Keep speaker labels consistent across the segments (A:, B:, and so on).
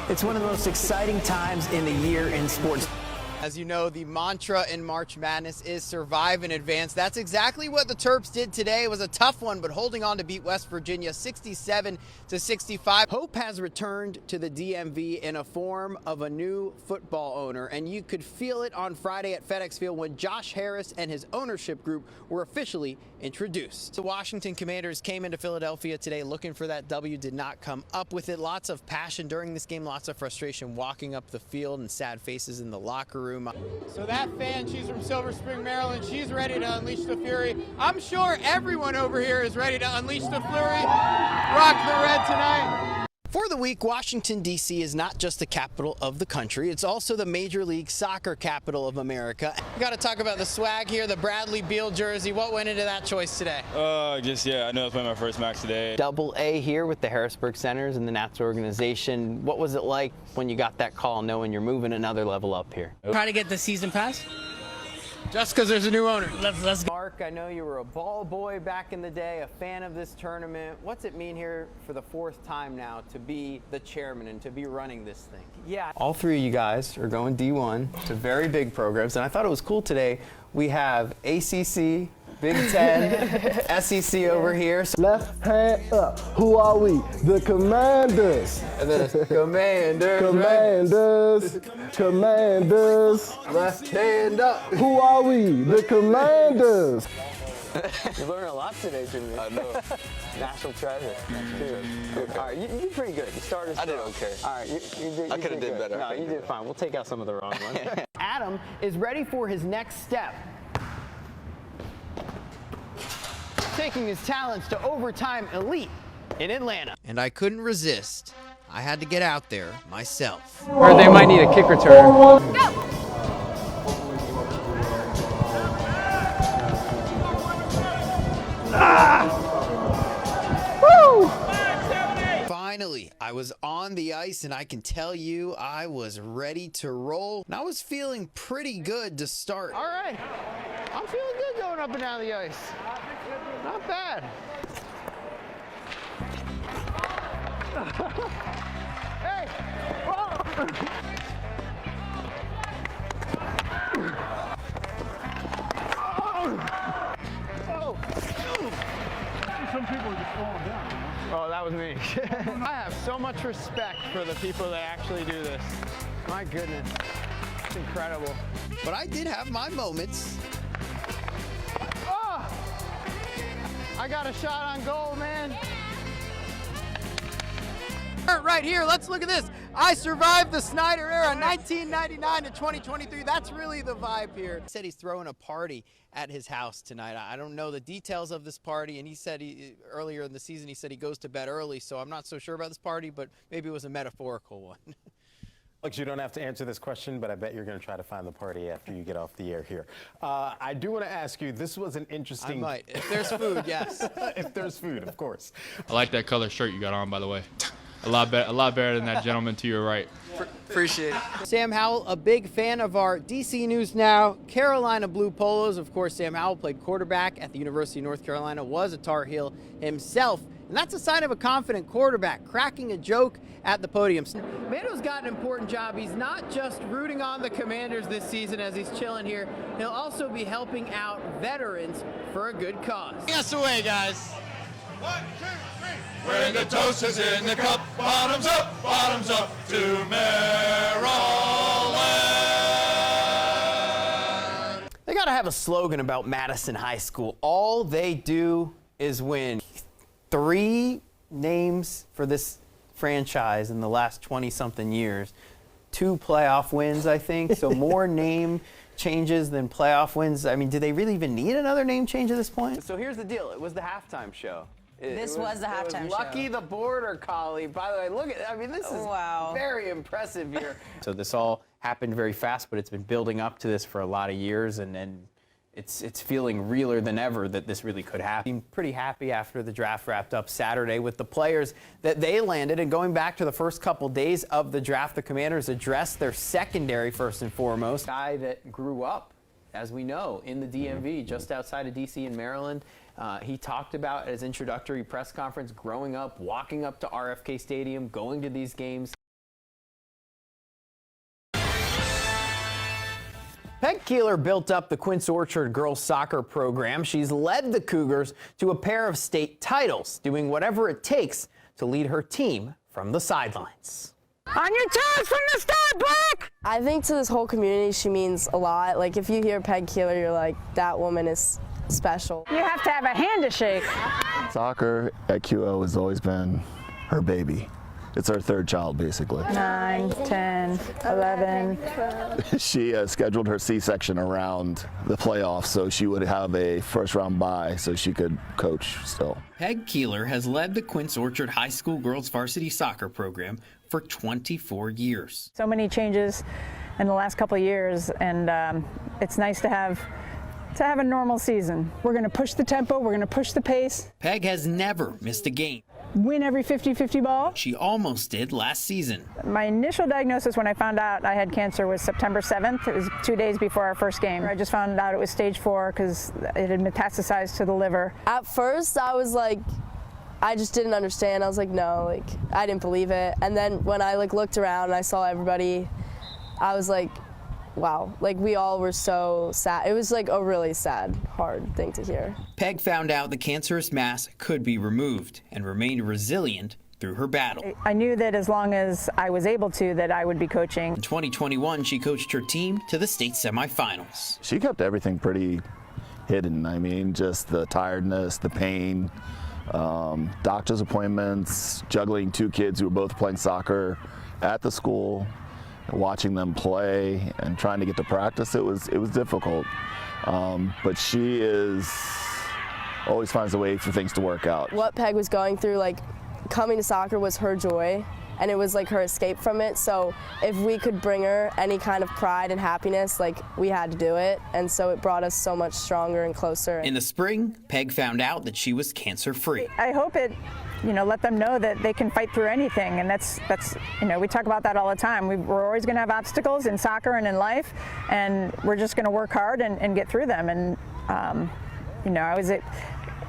A: It's one of the most exciting times in the year in sports.
B: As you know, the mantra in March Madness is survive and advance. That's exactly what the Terps did today. It was a tough one, but holding on to beat West Virginia 67-65. Hope has returned to the DMV in a form of a new football owner, and you could feel it on Friday at FedEx Field when Josh Harris and his ownership group were officially introduced. The Washington Commanders came into Philadelphia today looking for that W, did not come up with it. Lots of passion during this game, lots of frustration walking up the field and sad faces in the locker room. So that fan, she's from Silver Spring, Maryland. She's ready to unleash the fury. I'm sure everyone over here is ready to unleash the fury. Rock the red tonight. For the week, Washington, D.C. is not just the capital of the country, it's also the Major League Soccer capital of America. We got to talk about the swag here, the Bradley Beal jersey. What went into that choice today?
C: I know I was playing my first match today.
A: Double A here with the Harrisburg Centers and the Nats organization. What was it like when you got that call knowing you're moving another level up here?
D: Try to get the season pass.
B: Just because there's a new owner.
D: Let's go.
A: Mark, I know you were a ball boy back in the day, a fan of this tournament. What's it mean here for the fourth time now to be the chairman and to be running this thing? Yeah. All three of you guys are going D1 to very big programs, and I thought it was cool today. We have ACC, Big Ten, SEC over here.
E: Left hand up. Who are we? The Commanders.
A: And then it's Commanders.
E: Commanders. Commanders.
A: Left hand up.
E: Who are we? The Commanders.
A: You learned a lot today, Jimmy.
C: I know.
A: National treasure. All right, you did pretty good. You started.
C: I did okay.
A: All right, you did.
C: I could have did better.
A: No, you did fine. We'll take out some of the wrong ones. Adam is ready for his next step. Taking his talents to overtime elite in Atlanta. And I couldn't resist. I had to get out there myself.
D: Or they might need a kick return.
B: Finally, I was on the ice, and I can tell you I was ready to roll. And I was feeling pretty good to start. All right, I'm feeling good going up and down the ice. Not bad. Hey! Whoa!
E: Some people are just falling down.
B: Oh, that was me. I have so much respect for the people that actually do this. My goodness, it's incredible. But I did have my moments. Oh! I got a shot on goal, man. Right here, let's look at this. I survived the Snyder era, 1999 to 2023. That's really the vibe here. He said he's throwing a party at his house tonight. I don't know the details of this party, and he said earlier in the season, he said he goes to bed early, so I'm not so sure about this party, but maybe it was a metaphorical one.
F: Alex, you don't have to answer this question, but I bet you're going to try to find the party after you get off the air here. I do want to ask you, this was an interesting...
B: I might. If there's food, yes.
F: If there's food, of course.
G: I like that color shirt you got on, by the way. A lot better than that gentleman to your right.
B: Appreciate it. Sam Howell, a big fan of our DC News Now Carolina Blue Polos. Of course, Sam Howell played quarterback at the University of North Carolina, was a Tar Heel himself. And that's a sign of a confident quarterback, cracking a joke at the podium. Mando's got an important job. He's not just rooting on the Commanders this season as he's chilling here. He'll also be helping out veterans for a good cause. Bring us away, guys.
H: 1, 2, 3. When the toast is in the cup, bottoms up to Maryland.
A: They gotta have a slogan about Madison High School. All they do is win. 3 names for this franchise in the last 20-something years. 2 playoff wins, I think. So more name changes than playoff wins. I mean, do they really even need another name change at this point? So here's the deal. It was the halftime show.
I: This was the halftime show.
A: Lucky the border collie. By the way, look at, I mean, this is very impressive here. So this all happened very fast, but it's been building up to this for a lot of years, and it's feeling realer than ever that this really could happen. I'm pretty happy after the draft wrapped up Saturday with the players that they landed. And going back to the first couple days of the draft, the Commanders addressed their secondary first and foremost. Guy that grew up, as we know, in the DMV, just outside of D.C. in Maryland. He talked about at his introductory press conference growing up, walking up to RFK Stadium, going to these games. Peg Keeler built up the Quince Orchard girls soccer program. She's led the Cougars to a pair of state titles, doing whatever it takes to lead her team from the sidelines.
J: On your toes from the start, Black!
K: I think to this whole community she means a lot. Like if you hear Peg Keeler, you're like, that woman is special.
J: You have to have a hand to shake.
L: Soccer at QO has always been her baby. It's our third child, basically.
J: 9, 10, 11.
L: She scheduled her C-section around the playoffs, so she would have a first-round bye so she could coach still.
B: Peg Keeler has led the Quince Orchard High School girls varsity soccer program for 24 years.
J: So many changes in the last couple of years, and it's nice to have a normal season. We're going to push the tempo, we're going to push the pace.
B: Peg has never missed a game.
J: Win every 50-50 ball.
B: She almost did last season.
J: My initial diagnosis when I found out I had cancer was September 7th. It was 2 days before our first game. I just found out it was stage 4 because it had metastasized to the liver.
K: At first, I was like, I just didn't understand. I was like, no, like, I didn't believe it. And then when I looked around and I saw everybody, I was like, wow, like we all were so sad. It was like a really sad, hard thing to hear.
B: Peg found out the cancerous mass could be removed and remained resilient through her battle.
J: I knew that as long as I was able to, that I would be coaching.
B: In 2021, she coached her team to the state semifinals.
L: She kept everything pretty hidden. I mean, just the tiredness, the pain, doctor's appointments, juggling 2 kids who were both playing soccer at the school, watching them play and trying to get to practice. It was difficult, but she always finds a way for things to work out.
K: What Peg was going through, like coming to soccer was her joy, and it was like her escape from it. So if we could bring her any kind of pride and happiness, like we had to do it, and so it brought us so much stronger and closer.
B: In the spring, Peg found out that she was cancer-free.
J: I hope it let them know that they can fight through anything, and that's we talk about that all the time. We're always going to have obstacles in soccer and in life, and we're just going to work hard and get through them. And I was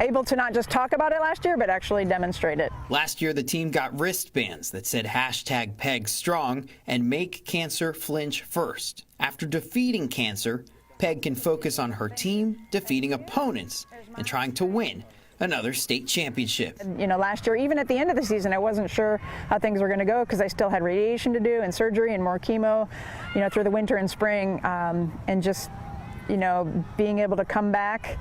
J: able to not just talk about it last year, but actually demonstrate it.
B: Last year, the team got wristbands that said #PegStrong and make cancer flinch first. After defeating cancer, Peg can focus on her team, defeating opponents, and trying to win another state championship.
J: Last year, even at the end of the season, I wasn't sure how things were going to go because I still had radiation to do and surgery and more chemo, through the winter and spring, and just, being able to come back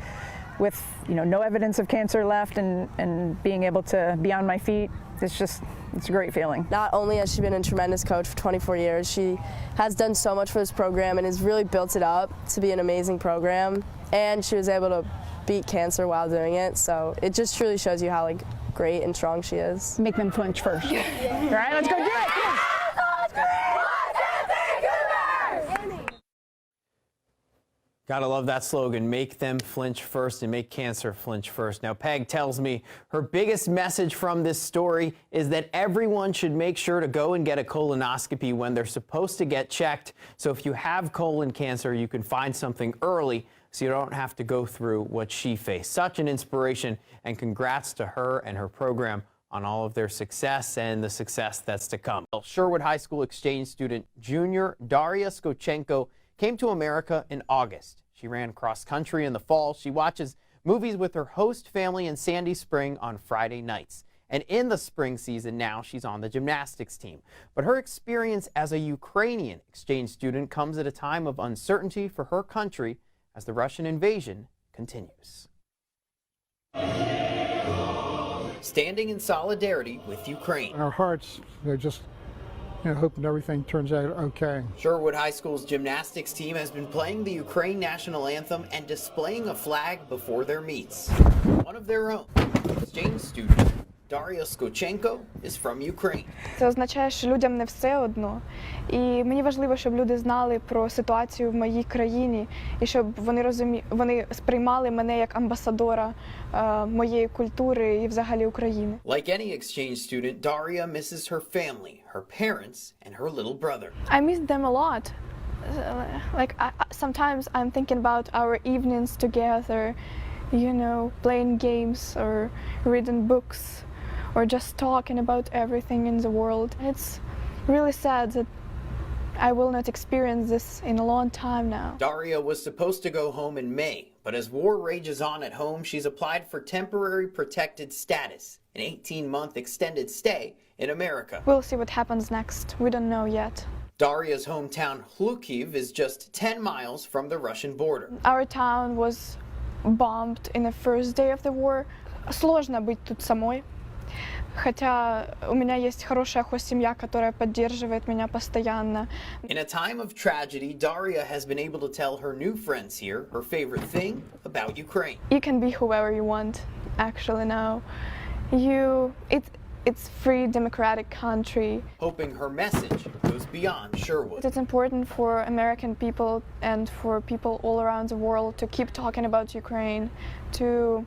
J: with, no evidence of cancer left and being able to be on my feet, it's a great feeling.
K: Not only has she been a tremendous coach for 24 years, she has done so much for this program and has really built it up to be an amazing program, and she was able to beat cancer while doing it, so it just truly shows you how great and strong she is.
J: Make them flinch first. Yeah. All right, let's go do it.
A: Gotta love that slogan, make them flinch first and make cancer flinch first. Now, Peg tells me her biggest message from this story is that everyone should make sure to go and get a colonoscopy when they're supposed to get checked. So if you have colon cancer, you can find something early so you don't have to go through what she faced. Such an inspiration, and congrats to her and her program on all of their success and the success that's to come. Sherwood High School exchange student junior Daria Skochenko came to America in August. She ran cross country in the fall. She watches movies with her host family in Sandy Spring on Friday nights. And in the spring season now, she's on the gymnastics team. But her experience as a Ukrainian exchange student comes at a time of uncertainty for her country as the Russian invasion continues. Standing in solidarity with Ukraine.
M: Our hearts, they're just hoping everything turns out okay.
B: Sherwood High School's gymnastics team has been playing the Ukraine national anthem and displaying a flag before their meets. One of their own, exchange student Daria Skochenko is from Ukraine.
N: Це означає, що людям не все одно. І мені важливо, щоб люди знали про ситуацію в моїй країні і щоб вони сприймали мене як амбасадора моєї культури і взагалі України.
B: Like any exchange student, Daria misses her family, her parents, and her little brother.
N: I miss them a lot. Sometimes I'm thinking about our evenings together, playing games or reading books, or just talking about everything in the world. It's really sad that I will not experience this in a long time now.
B: Daria was supposed to go home in May, but as war rages on at home, she's applied for temporary protected status, an 18-month extended stay in America.
N: We'll see what happens next. We don't know yet.
B: Daria's hometown, Kharkiv, is just 10 miles from the Russian border.
N: Our town was bombed in the first day of the war. Сложно быть тут самой. Хотя у меня есть хорошая хостсемья, которая поддерживает меня постоянно.
B: In a time of tragedy, Daria has been able to tell her new friends here her favorite thing about Ukraine.
N: You can be whoever you want, actually now. It's free, democratic country.
B: Hoping her message goes beyond Sherwood.
N: It's important for American people and for people all around the world to keep talking about Ukraine, to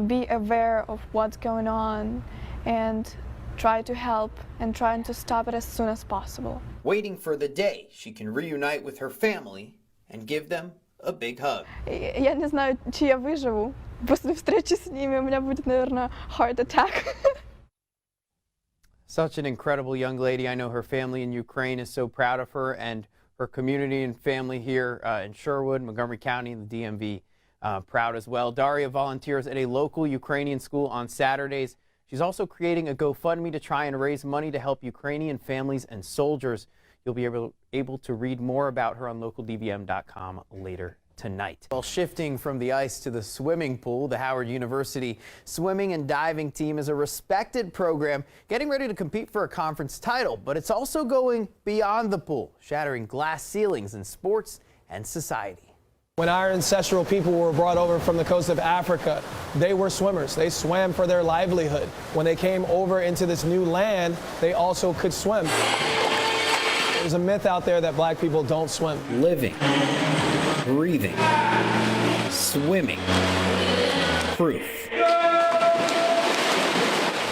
N: be aware of what's going on, and try to help and trying to stop it as soon as possible.
B: Waiting for the day she can reunite with her family and give them a big hug.
N: Я не знаю, чи я выживу. После встречи с ними у меня будет, наверное, heart attack.
A: Such an incredible young lady. I know her family in Ukraine is so proud of her, and her community and family here in Sherwood, Montgomery County, and the DMV proud as well. Daria volunteers at a local Ukrainian school on Saturdays. She's also creating a GoFundMe to try and raise money to help Ukrainian families and soldiers. You'll be able to read more about her on localdvm.com later tonight. Well, shifting from the ice to the swimming pool, the Howard University swimming and diving team is a respected program getting ready to compete for a conference title, but it's also going beyond the pool, shattering glass ceilings in sports and society.
O: When our ancestral people were brought over from the coast of Africa, they were swimmers. They swam for their livelihood. When they came over into this new land, they also could swim. There's a myth out there that black people don't swim.
B: Living, breathing, swimming, proof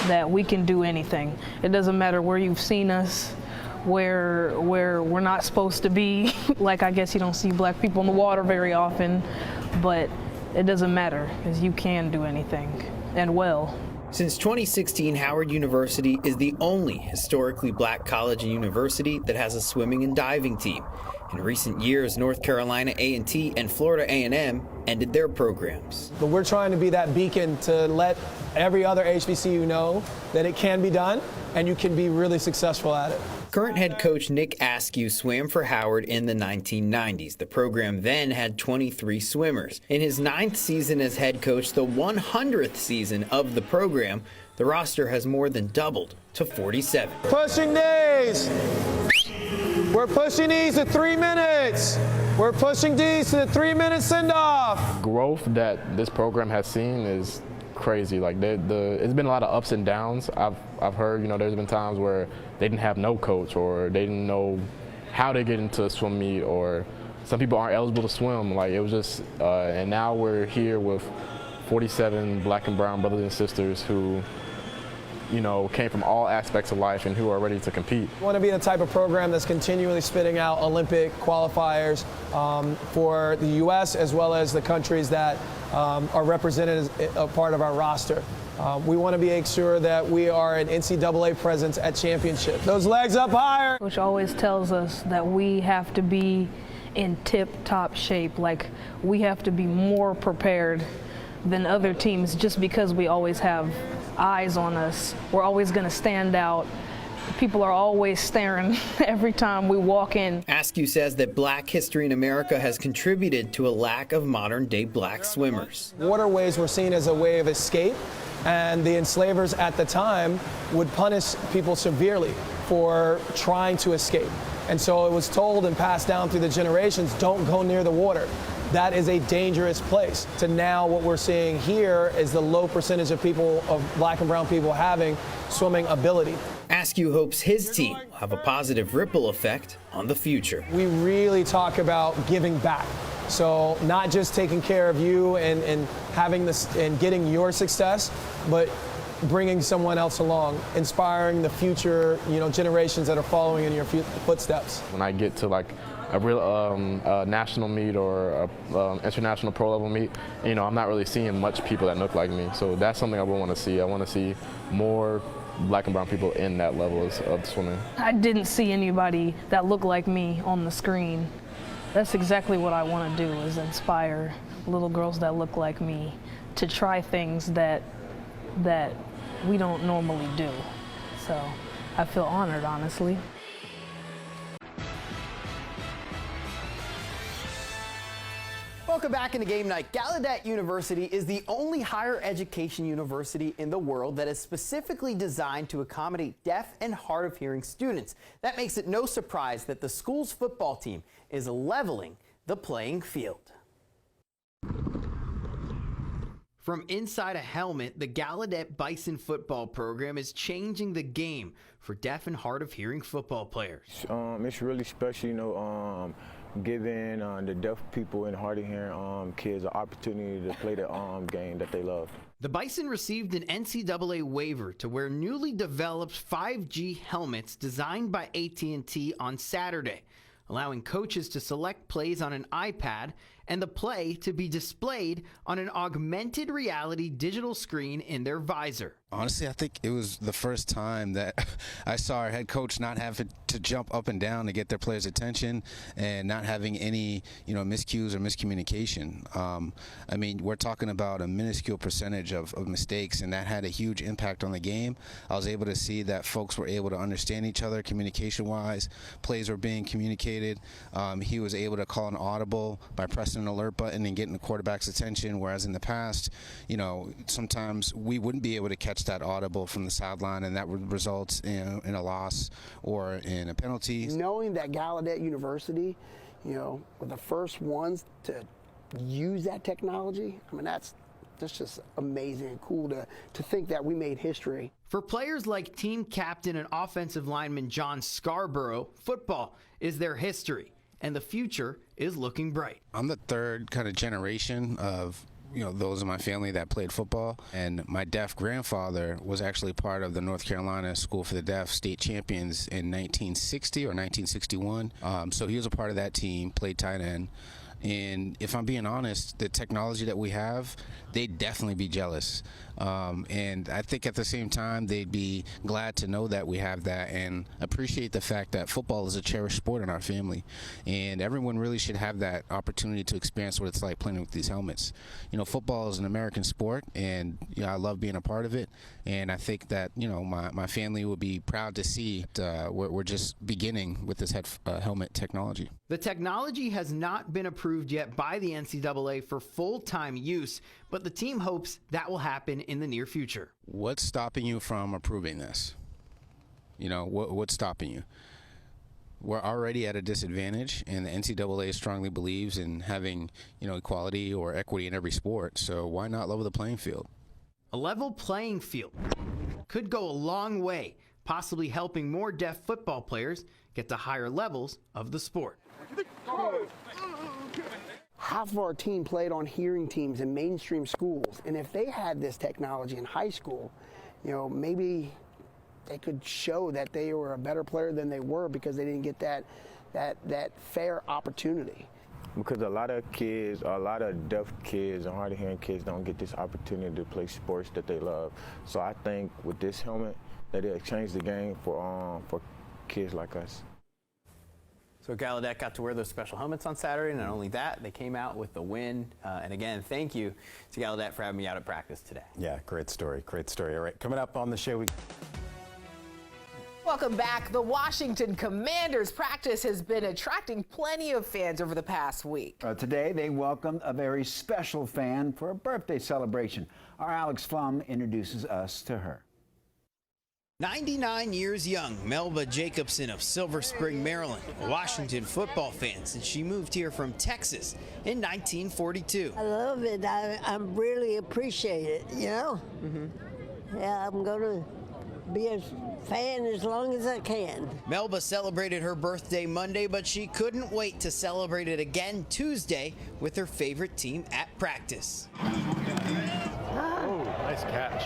P: that we can do anything. It doesn't matter where you've seen us, where we're not supposed to be. Like, I guess you don't see black people in the water very often, but it doesn't matter because you can do anything, and well.
B: Since 2016, Howard University is the only historically black college and university that has a swimming and diving team. In recent years, North Carolina A&T and Florida A&M ended their programs.
O: But we're trying to be that beacon to let every other HBCU know that it can be done and you can be really successful at it.
B: Current head coach Nick Askew swam for Howard in the 1990s. The program then had 23 swimmers. In his 9th season as head coach, the 100th season of the program, the roster has more than doubled to 47.
O: Pushing D's. We're pushing D's to 3 minutes. We're pushing D's to the 3-minute send-off.
Q: Growth that this program has seen is crazy. Like it's been a lot of ups and downs. I've heard, there's been times where they didn't have no coach, or they didn't know how to get into a swim meet, or some people aren't eligible to swim. Like, it was just, and now we're here with 47 black and brown brothers and sisters who, came from all aspects of life and who are ready to compete.
O: We want to be the type of program that's continually spitting out Olympic qualifiers for the U.S. as well as the countries that are represented as a part of our roster. We want to make sure that we are an NCAA presence at championships. Those legs up higher.
P: Which always tells us that we have to be in tip-top shape. Like, we have to be more prepared than other teams just because we always have eyes on us. We're always going to stand out. People are always staring every time we walk in.
B: Askew says that Black history in America has contributed to a lack of modern-day black swimmers.
O: Waterways were seen as a way of escape, and the enslavers at the time would punish people severely for trying to escape. And so it was told and passed down through the generations, don't go near the water. That is a dangerous place. To now what we're seeing here is the low percentage of people, of black and brown people, having swimming ability.
B: Askew hopes his team will have a positive ripple effect on the future.
O: We really talk about giving back. So not just taking care of you and having this and getting your success, but bringing someone else along, inspiring the future, generations that are following in your footsteps.
Q: When I get to like a real national meet or a international pro level meet, I'm not really seeing much people that look like me. So that's something I would want to see. I want to see more black and brown people in that level of swimming.
P: I didn't see anybody that looked like me on the screen. That's exactly what I want to do, is inspire little girls that look like me to try things that we don't normally do. So I feel honored, honestly.
B: Welcome back into Game Night. Gallaudet University is the only higher education university in the world that is specifically designed to accommodate deaf and hard of hearing students. That makes it no surprise that the school's football team is leveling the playing field. From inside a helmet, the Gallaudet Bison football program is changing the game for deaf and hard of hearing football players.
R: It's really special, you know, giving the deaf people and hard of hearing kids an opportunity to play the game that they love.
B: The Bison received an NCAA waiver to wear newly developed 5G helmets designed by AT&T on Saturday, allowing coaches to select plays on an iPad and the play to be displayed on an augmented reality digital screen in their visor.
S: Honestly, I think it was the first time that I saw our head coach not having to jump up and down to get their players' attention and not having any, miscues or miscommunication. I mean, we're talking about a minuscule percentage of mistakes, and that had a huge impact on the game. I was able to see that folks were able to understand each other communication-wise. Plays were being communicated. He was able to call an audible by pressing an alert button and getting the quarterback's attention, whereas in the past, sometimes we wouldn't be able to catch that audible from the sideline, and that would result in a loss or in a penalty.
T: Knowing that Gallaudet University, were the first ones to use that technology, I mean, that's just amazing and cool to think that we made history.
B: For players like team captain and offensive lineman John Scarborough, football is their history, and the future is looking bright.
S: I'm the third kind of generation of those in my family that played football, and my deaf grandfather was actually part of the North Carolina School for the Deaf state champions in 1960 or 1961. So he was a part of that team, played tight end. And if I'm being honest, the technology that we have, they'd definitely be jealous. And I think at the same time, they'd be glad to know that we have that and appreciate the fact that football is a cherished sport in our family. And everyone really should have that opportunity to experience what it's like playing with these helmets. Football is an American sport, and I love being a part of it. And I think that, my family will be proud to see we're just beginning with this helmet technology.
B: The technology has not been approved yet by the NCAA for full-time use, but the team hopes that will happen in the near future.
S: What's stopping you from approving this? What's stopping you? We're already at a disadvantage, and the NCAA strongly believes in having, equality or equity in every sport, so why not level the playing field?
B: A level playing field could go a long way, possibly helping more deaf football players get to higher levels of the sport.
T: Half of our team played on hearing teams in mainstream schools, and if they had this technology in high school, maybe they could show that they were a better player than they were because they didn't get that fair opportunity.
R: Because a lot of kids, a lot of deaf kids and hard of hearing kids don't get this opportunity to play sports that they love. So I think with this helmet, that it'll change the game for kids like us.
B: So Gallaudet got to wear those special helmets on Saturday. Not only that, they came out with the win. And again, thank you to Gallaudet for having me out at practice today.
F: Yeah, great story, great story. All right, coming up on the show,
U: Welcome back. The Washington Commanders practice has been attracting plenty of fans over the past week.
V: Today, they welcomed a very special fan for a birthday celebration. Our Alex Flum introduces us to her.
B: 99 years young, Melba Jacobson of Silver Spring, Maryland, a Washington football fan since she moved here from Texas in 1942.
W: I love it. I really appreciate it, Yeah, I'm going to be a fan as long as I can.
B: Melba celebrated her birthday Monday, but she couldn't wait to celebrate it again Tuesday with her favorite team at practice.
Q: Oh, nice catch.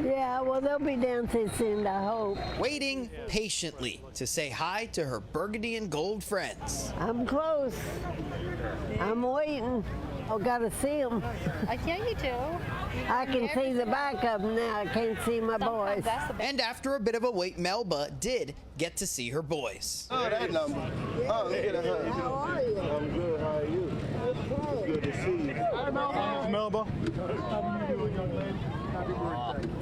W: Yeah, well, they'll be down soon, I hope.
B: Waiting patiently to say hi to her burgundy and gold friends.
W: I'm close. I'm waiting. Oh, gotta see them.
C: Yeah, you do.
W: I can see the back of them now. I can't see my boys.
B: And after a bit of a wait, Melba did get to see her boys.
D: Oh, that number. Oh, look at her.
W: How are you?
D: I'm good. How are you?
W: Okay.
D: Good to see you.
W: Hi,
D: Melba. Melba.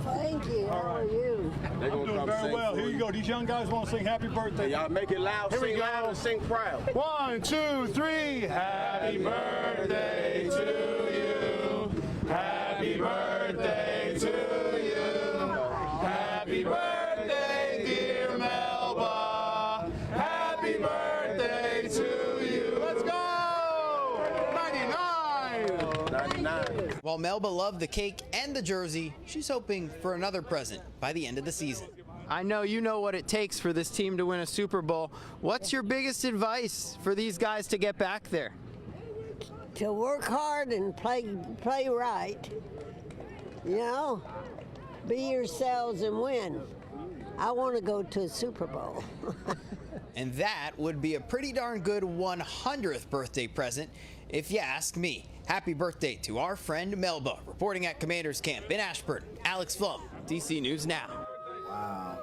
W: Thank you. How are you?
D: They're
E: I'm doing very well. Here you go. These young guys want to sing happy birthday.
D: Hey, y'all make it loud,
E: Here we
D: sing
E: go.
D: loud, and sing proud.
E: 1, 2, 3. Happy birthday to you. Happy birthday to you. Happy birthday, dear Melba. Happy birthday to you. Let's go. 99.
D: 99.
B: While Melba loved the cake and the jersey, she's hoping for another present by the end of the season. I know you know what it takes for this team to win a Super Bowl. What's your biggest advice for these guys to get back there?
W: To work hard and play right. You know, be yourselves and win. I want to go to a Super Bowl.
B: And that would be a pretty darn good 100th birthday present, if you ask me. Happy birthday to our friend Melba. Reporting at Commanders Camp in Ashburn, Alex Flum, DC News Now.
V: Wow.